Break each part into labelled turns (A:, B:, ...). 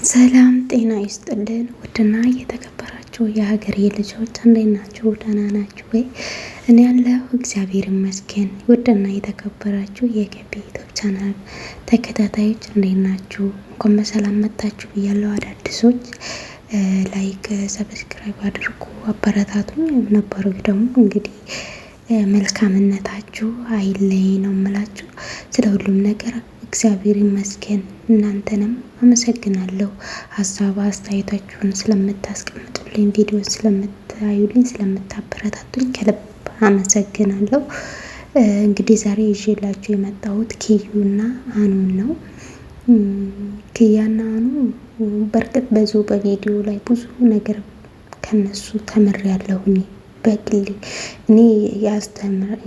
A: ሰላም ጤና ይስጥልን። ውድና የተከበራችሁ የሀገሬ ልጆች እንዴት ናችሁ? ደህና ናችሁ ወይ? እኔ ያለሁ እግዚአብሔር ይመስገን። ውድና የተከበራችሁ የገቢ ዩቲዩብ ቻናል ተከታታዮች እንዴት ናችሁ? እንኳን በሰላም መጣችሁ ብያለሁ። አዳዲሶች ላይክ ሰብስክራይብ አድርጉ፣ አበረታቱኝ። ነበሩ ደግሞ እንግዲህ መልካምነታችሁ አይለይ ነው የምላችሁ። ስለ ሁሉም ነገር እግዚአብሔር ይመስገን። እናንተንም አመሰግናለሁ። ሀሳብ አስተያየታችሁን ስለምታስቀምጡልኝ፣ ቪዲዮ ስለምታዩልኝ፣ ስለምታበረታቱኝ ከልብ አመሰግናለሁ። እንግዲህ ዛሬ ይዤላችሁ የመጣሁት ኪዩና አኑን ነው። ኪያና አኑ በርግጥ በዚሁ በቪዲዮ ላይ ብዙ ነገር ከነሱ ተምሬያለሁኝ። በግሌ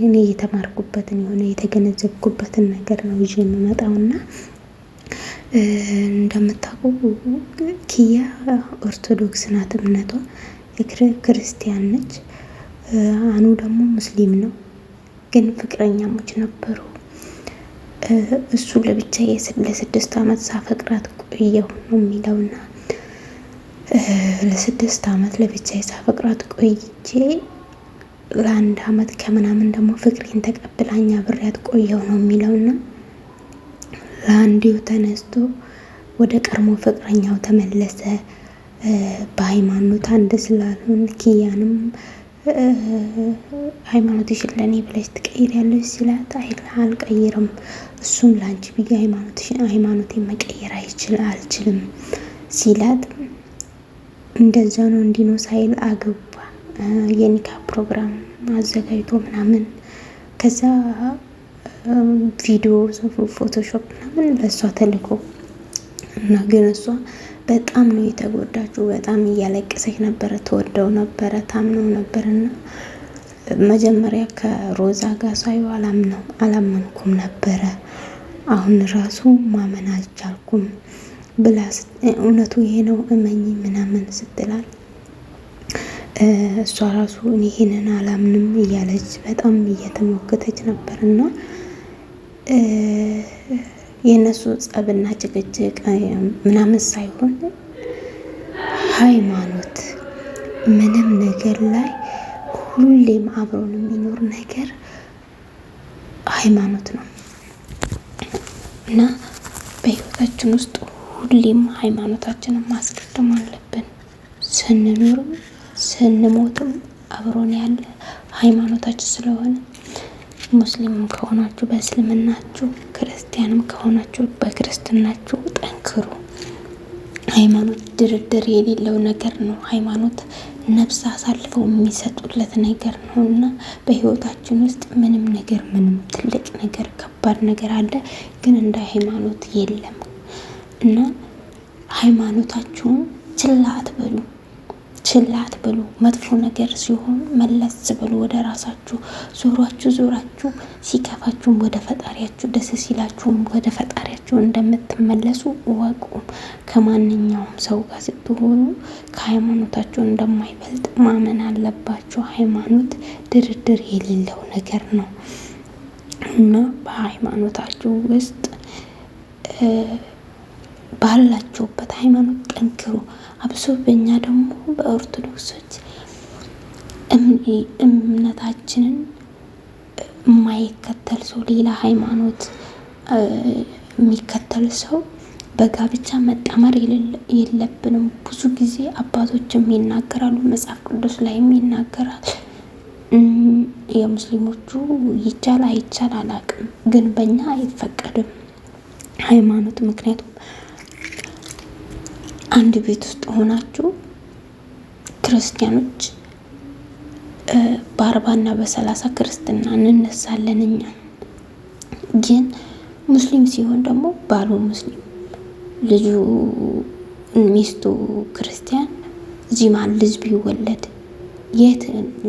A: እኔ የተማርኩበትን የሆነ የተገነዘብኩበትን ነገር ነው ይዤ የምመጣውና እንደምታውቁ ኪያ ኦርቶዶክስ ናት እምነቷ፣ ክርስቲያን ነች። አኑ ደግሞ ሙስሊም ነው። ግን ፍቅረኛሞች ነበሩ። እሱ ለብቻ ለ6 ዓመት ሳፈቅራት ቆየሁ ነው የሚለውና ለ6 ዓመት ለብቻ ሳፈቅራት ቆይቼ ለ1 ዓመት ከምናምን ደግሞ ፍቅሬን ተቀብላኝ አብሬያት ቆየሁ ነው የሚለውና ለአንዴው ተነስቶ ወደ ቀድሞ ፍቅረኛው ተመለሰ። በሃይማኖት አንድ ስላልሆን ኪያንም ሃይማኖትሽን ለእኔ ብለሽ ትቀይሪያለሽ ሲላት አልቀይርም፣ እሱም ለአንቺ ብዬ ሃይማኖቴን መቀየር አልችልም ሲላት እንደዛ ነው እንዲህ ነው ሳይል አገባ። የኒካ ፕሮግራም አዘጋጅቶ ምናምን ከዛ ቪዲዮ ፎቶሾፕ ምናምን ለእሷ ተልኮ እና ግን እሷ በጣም ነው የተጎዳችው። በጣም እያለቀሰች ነበረ። ተወደው ነበረ፣ ታምነው ነበርና መጀመሪያ ከሮዛ ጋር ሳይው አላመንኩም ነበረ። አሁን ራሱ ማመን አልቻልኩም ብላ እውነቱ ይሄ ነው እመኝ ምናምን ስትላል እሷ ራሱ ይሄንን አላምንም እያለች በጣም እየተሞገተች ነበርና የነሱ ጸብና ጭቅጭቅ ምናምን ሳይሆን ሃይማኖት ምንም ነገር ላይ ሁሌም አብሮን የሚኖር ነገር ሃይማኖት ነው እና በህይወታችን ውስጥ ሁሌም ሃይማኖታችንን ማስቀደም አለብን። ስንኖርም ስንሞትም አብሮን ያለ ሃይማኖታችን ስለሆነ ሙስሊምም ከሆናችሁ በእስልምናችሁ፣ ክርስቲያንም ከሆናችሁ በክርስትናችሁ ጠንክሩ። ሃይማኖት ድርድር የሌለው ነገር ነው። ሃይማኖት ነፍስ አሳልፈው የሚሰጡለት ነገር ነው እና በህይወታችን ውስጥ ምንም ትልቅ ነገር ከባድ ነገር አለ፣ ግን እንደ ሃይማኖት የለም እና ሃይማኖታችሁን ችላ አትበሉ። መጥፎ ነገር ሲሆን መለስ ብሉ ወደ ራሳችሁ። ዞራችሁ ሲከፋችሁም ወደ ፈጣሪያችሁ፣ ደስ ሲላችሁም ወደ ፈጣሪያችሁ እንደምትመለሱ እወቁ። ከማንኛውም ሰው ጋር ስትሆኑ ከሃይማኖታችሁ እንደማይበልጥ ማመን አለባችሁ። ሃይማኖት ድርድር የሌለው ነገር ነው እና በሃይማኖታችሁ ውስጥ ባላችሁበት ሃይማኖት ጠንክሩ። አብሶ በእኛ ደግሞ በኦርቶዶክሶች እምነታችንን የማይከተል ሰው፣ ሌላ ሃይማኖት የሚከተል ሰው በጋብቻ መጣመር የለብንም። ብዙ ጊዜ አባቶችም ይናገራሉ፣ መጽሐፍ ቅዱስ ላይም ይናገራል። የሙስሊሞቹ ይቻል አይቻል አላውቅም፣ ግን በእኛ አይፈቀድም ሃይማኖት። ምክንያቱም አንድ ቤት ውስጥ ሆናችሁ ክርስቲያኖች በ40 እና በ30 ክርስትና እንነሳለን እኛ። ግን ሙስሊም ሲሆን ደግሞ ባሉ ሙስሊም፣ ልጁ ሚስቱ ክርስቲያን፣ እዚህ ማን ልጅ ቢወለድ የት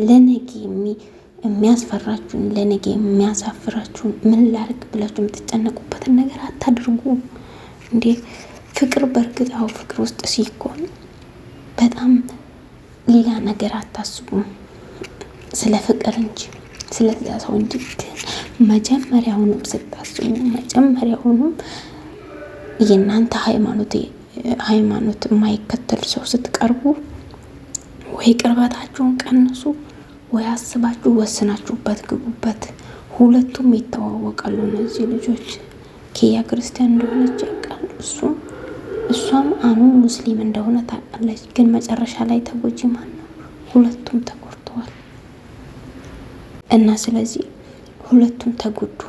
A: ለነገ የሚያስፈራችሁን ለነገ የሚያሳፍራችሁን ምን ላድርግ ብላችሁ የምትጨነቁበትን ነገር አታድርጉ እንዴ። ፍቅር በእርግጥ ፍቅር ውስጥ ሲኮን በጣም ሌላ ነገር አታስቡም፣ ስለ ፍቅር እንጂ ስለዛ ሰው እንጂ። ግን መጀመሪያውንም ስታስቡ የእናንተ ሃይማኖት ሃይማኖት የማይከተል ሰው ስትቀርቡ ወይ ቅርበታችሁን ቀንሱ ወይ አስባችሁ ወስናችሁበት ግቡበት። ሁለቱም ይተዋወቃሉ እነዚህ ልጆች። ኪያ ክርስቲያን እንደሆነች ያውቃል እሷም አኑ ሙስሊም እንደሆነ ታውቃለች። ግን መጨረሻ ላይ ተጎጂ ማን ነው? ሁለቱም ተጎድተዋል። እና ስለዚህ ሁለቱም ተጎዱ።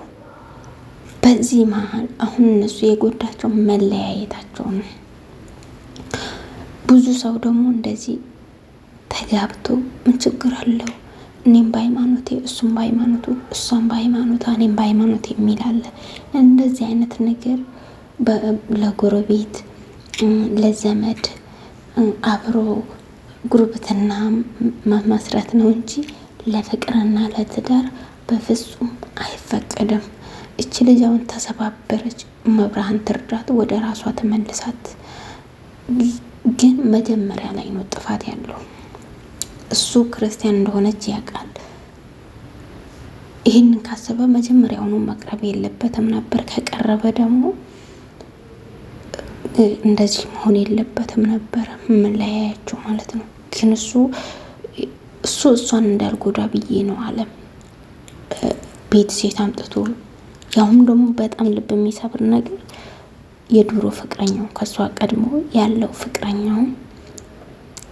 A: በዚህ መሀል አሁን እነሱ የጎዳቸው መለያየታቸው ነው። ብዙ ሰው ደግሞ እንደዚህ ተጋብቶ ምን ችግር አለው እኔም በሃይማኖቴ እሱም በሃይማኖቱ እሷም በሃይማኖቷ እኔም በሃይማኖቴ የሚል አለ። እንደዚህ አይነት ነገር ለጎረቤት ለዘመድ አብሮ ጉርብትና መመስረት ነው እንጂ ለፍቅርና ለትዳር በፍጹም አይፈቀድም። እቺ ልጅ አሁን ተሰባበረች፣ መብርሃን ትርዳት፣ ወደ ራሷ ተመልሳት። ግን መጀመሪያ ላይ ነው ጥፋት ያለው። እሱ ክርስቲያን እንደሆነች ያውቃል። ይህንን ካሰበ መጀመሪያውኑ መቅረብ የለበትም ነበር። ከቀረበ ደግሞ እንደዚህ መሆን የለበትም ነበር፣ መለያያቸው ማለት ነው። ግን እሱ እሷን እንዳልጎዳ ብዬ ነው አለ። ቤት ሴት አምጥቶ ያውም ደግሞ በጣም ልብ የሚሰብር ነገር የድሮ ፍቅረኛው ከሷ ቀድሞ ያለው ፍቅረኛው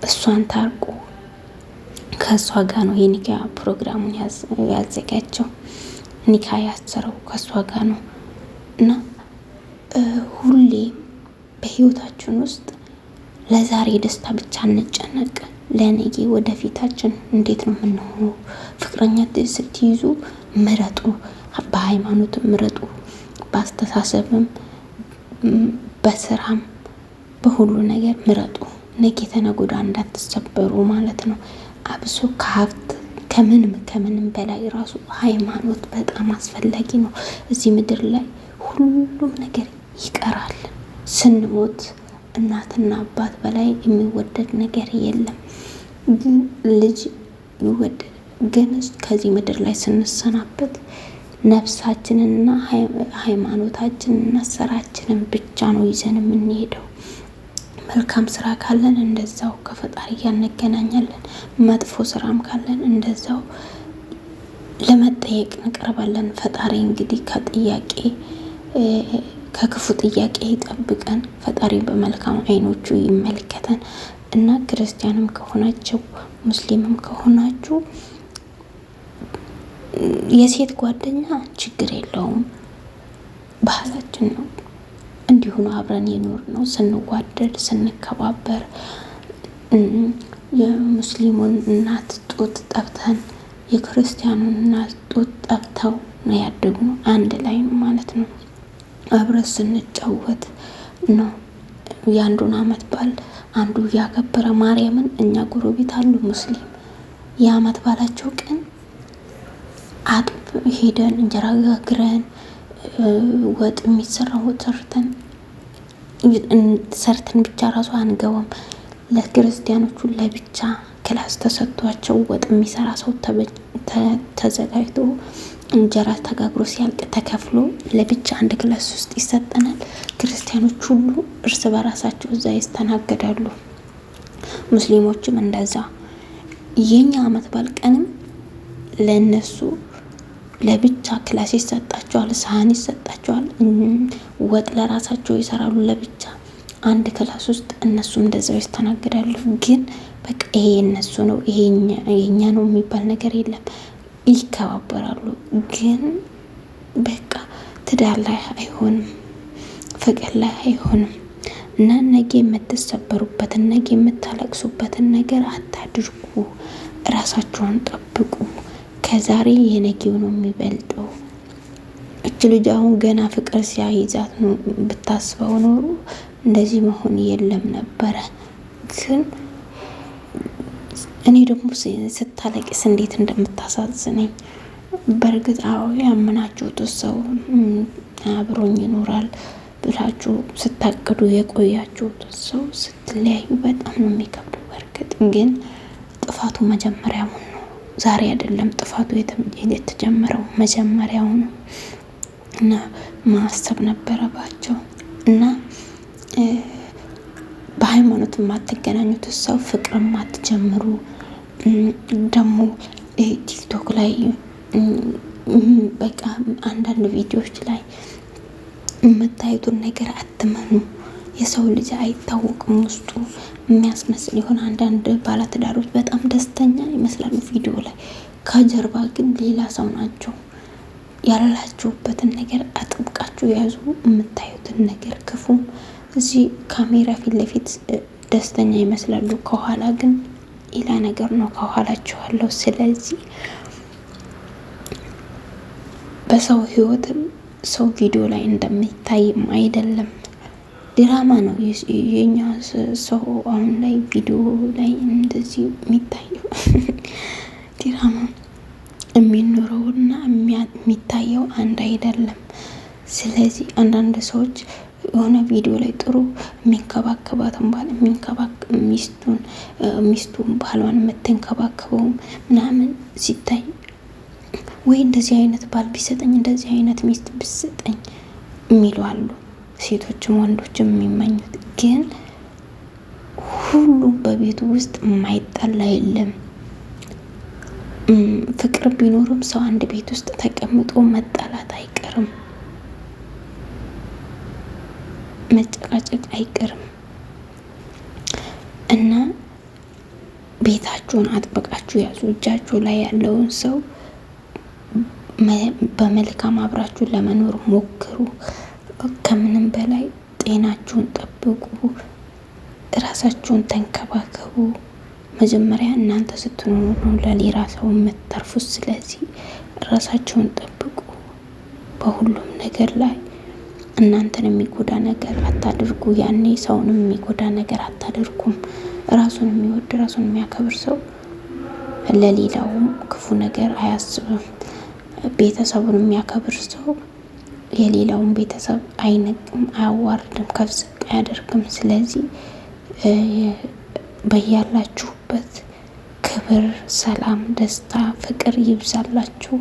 A: እሷን ታርቆ ከሷ ጋር ነው የኒካ ፕሮግራሙን ያዘጋጀው። ኒካ ያሰረው ከሷ ጋር ነው። እና ሁሌ በህይወታችን ውስጥ ለዛሬ ደስታ ብቻ እንጨነቅ፣ ለነገ ወደፊታችን እንዴት ነው የምንሆነው? ፍቅረኛ ስትይዙ ምረጡ፣ በሃይማኖትም ምረጡ፣ በአስተሳሰብም በስራም በሁሉ ነገር ምረጡ። ነገ ተነገ ወዲያ እንዳትሰበሩ ማለት ነው። አብሶ ከሀብት ከምንም በላይ ራሱ ሃይማኖት በጣም አስፈላጊ ነው። እዚህ ምድር ላይ ሁሉም ነገር ይቀራል። ስንሞት እናትና አባት በላይ የሚወደድ ነገር የለም። ልጅ ይወደድ፣ ግን ከዚህ ምድር ላይ ስንሰናበት ነፍሳችንንና ሃይማኖታችንንና ስራችንን ብቻ ነው ይዘን የምንሄደው። መልካም ስራ ካለን እንደዛው ከፈጣሪ ጋር እንገናኛለን። መጥፎ ስራም ካለን እንደዛው ለመጠየቅ እንቀርባለን። ፈጣሪ እንግዲህ ከክፉ ጥያቄ ይጠብቀን። ፈጣሪ በመልካም አይኖቹ ይመልከተን እና ክርስቲያንም ከሆናችሁ ሙስሊምም ከሆናችሁ የሴት ጓደኛ ችግር የለውም፣ ባህላችን ነው። እንዲሁ ነው አብረን የኖር ነው፣ ስንዋደድ ስንከባበር። የሙስሊሙን እናት ጡት ጠብተን የክርስቲያኑን እናት ጡት ጠብተው ነው ያደግነው። አንድ ላይ ነው ማለት ነው። አብረን ስንጫወት ነው። የአንዱን አመት በዓል አንዱ ያከበረ ማርያምን እኛ ጎረቤት አሉ ሙስሊም የአመት በዓላቸው ቀን ሄደን እንጀራ ጋግረን ወጥ የሚሰራው ሰርተን ብቻ ራሱ አንገባም። ለክርስቲያኖቹ ለብቻ ክላስ ተሰጥቷቸው ወጥ የሚሰራ ሰው ተዘጋጅቶ እንጀራ ተጋግሮ ሲያልቅ ተከፍሎ ለብቻ አንድ ክላስ ውስጥ ይሰጠናል። ክርስቲያኖች ሁሉ እርስ በራሳቸው እዛ ይስተናገዳሉ። ሙስሊሞችም እንደዛ። የኛ አመት በዓል ቀንም ለነሱ ለብቻ ክላስ ይሰጣቸዋል፣ ሳህን ይሰጣቸዋል፣ ወጥ ለራሳቸው ይሰራሉ ለብቻ አንድ ክላስ ውስጥ እነሱም እንደዛው ይስተናገዳሉ። ግን በቃ ይሄ የነሱ ነው ይሄ የኛ ነው የሚባል ነገር የለም። ይከባበራሉ። ግን በቃ ትዳር ላይ አይሆንም፣ ፍቅር ላይ አይሆንም። እና ነገ የምትሰበሩበትን ነገ የምታለቅሱበትን ነገር አታድርጉ። ራሳችሁን ጠብቁ። ከዛሬ የነገው ነው የሚበልጠው። እች ልጅ አሁን ገና ፍቅር ሲያይዛት ነው ብታስበው ኖሮ እንደዚህ መሆን የለም ነበረ። ግን እኔ ደግሞ ስታለቅስ እንዴት እንደምታሳዝነኝ በእርግጥ አዎ ያመናችሁት ሰው አብሮኝ ይኖራል ብላችሁ ስታቅዱ የቆያችሁት ሰው ስትለያዩ በጣም ነው የሚከብደው። በእርግጥ ግን ጥፋቱ መጀመሪያው ነው፣ ዛሬ አይደለም ጥፋቱ የተጀመረው መጀመሪያው ነው። እና ማሰብ ነበረባቸው። እና በሃይማኖት የማትገናኙት ሰው ፍቅር የማትጀምሩ ደግሞ ቲክቶክ ላይ በቃ አንዳንድ ቪዲዮዎች ላይ የምታዩትን ነገር አትመኑ። የሰው ልጅ አይታወቅም ውስጡ የሚያስመስል የሆነ አንዳንድ ባለትዳሮች በጣም ደስተኛ ይመስላሉ ቪዲዮ ላይ፣ ከጀርባ ግን ሌላ ሰው ናቸው። ያላችሁበትን ነገር አጥብቃችሁ ያዙ። የምታዩትን ነገር ክፉ እዚህ ካሜራ ፊት ለፊት ደስተኛ ይመስላሉ፣ ከኋላ ግን ሌላ ነገር ነው ከኋላችኋለሁ። ስለዚህ በሰው ህይወትም ሰው ቪዲዮ ላይ እንደሚታይም አይደለም፣ ድራማ ነው የኛ ሰው አሁን ላይ ቪዲዮ ላይ እንደዚህ የሚታየው ድራማ የሚኖረውና የሚታየው አንድ አይደለም። ስለዚህ አንዳንድ ሰዎች የሆነ ቪዲዮ ላይ ጥሩ የሚንከባከባትን ባል ሚስቱን ባሏን የምትንከባከበው ምናምን ሲታይ ወይ እንደዚህ አይነት ባል ቢሰጠኝ እንደዚህ አይነት ሚስት ቢሰጠኝ የሚሉ አሉ። ሴቶችም ወንዶችም የሚመኙት ግን ሁሉም በቤቱ ውስጥ የማይጣላ የለም። ፍቅር ቢኖርም ሰው አንድ ቤት ውስጥ ተቀምጦ መጣላት አይቀርም፣ መጨቃጨቅ አይቀርም እና ቤታችሁን አጥብቃችሁ ያዙ። እጃችሁ ላይ ያለውን ሰው በመልካም አብራችሁ ለመኖር ሞክሩ። ከምንም በላይ ጤናችሁን ጠብቁ፣ ራሳችሁን ተንከባከቡ። መጀመሪያ እናንተ ስትኖሩ ነው ለሌላ ሰው የምትተርፉት። ስለዚህ ራሳችሁን ጠብቁ። በሁሉም ነገር ላይ እናንተን የሚጎዳ ነገር አታድርጉ። ያኔ ሰውንም የሚጎዳ ነገር አታድርጉም። ራሱን የሚወድ ራሱን የሚያከብር ሰው ለሌላውም ክፉ ነገር አያስብም። ቤተሰቡን የሚያከብር ሰው የሌላውን ቤተሰብ አይነቅም፣ አያዋርድም፣ ከፍ ዝቅ አያደርግም። ስለዚህ በያላችሁበት ክብር፣ ሰላም፣ ደስታ፣ ፍቅር ይብዛላችሁ።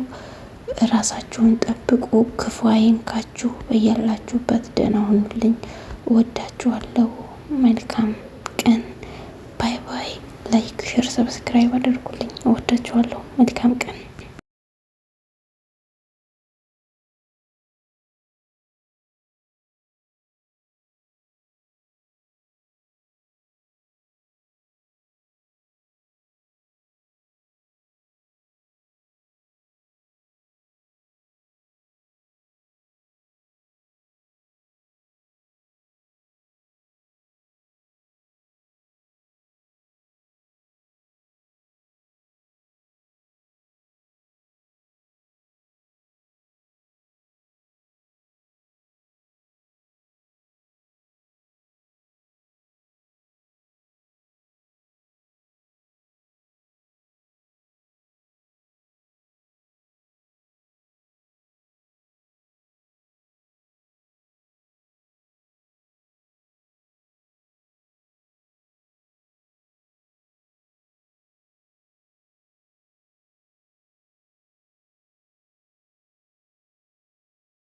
A: ራሳችሁን ጠብቁ፣ ክፉ አይንካችሁ። በያላችሁበት ደህና ሁኑልኝ። እወዳችኋለሁ። መልካም ቀን። ባይ ባይ። ላይክ፣ ሼር፣ ሰብስክራይብ አድርጉልኝ። እወዳችኋለሁ። መልካም ቀን።